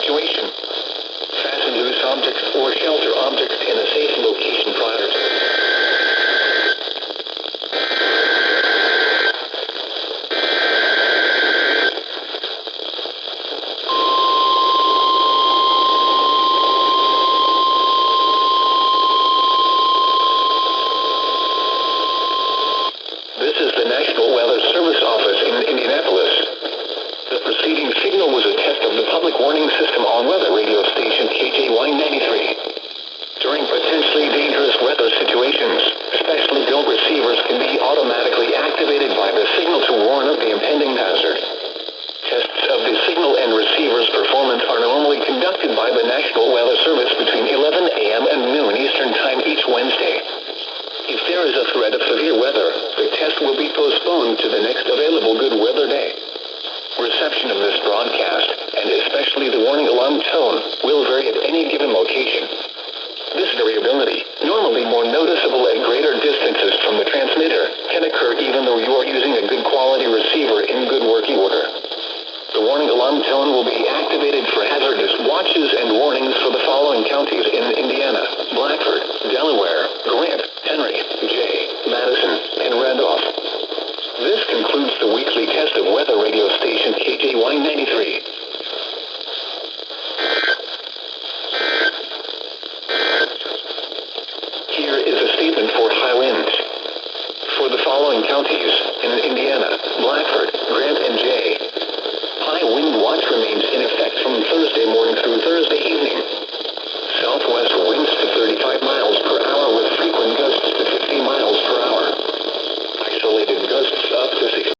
situation. Fasten loose objects or shelter objects in a safe location prior to This is the National Weather Service office in Indianapolis. The preceding signal was a test of the public warning system on weather radio station KJY93. During potentially dangerous weather situations, specially built receivers can be automatically activated by the signal to warn of the impending hazard. Tests of the signal and receiver's performance are normally conducted by the National Weather Service between 11 a.m. and noon Eastern Time each Wednesday. If there is a threat of severe weather, the test will be postponed to the next available good weather day. Reception of this broadcast, and especially the warning alarm tone, will vary at any given location. This variability, normally more noticeable at greater distances from the transmitter, can occur even though you are using a good quality receiver in good working order. The warning alarm tone will be activated for hazardous watches and warnings for the following counties in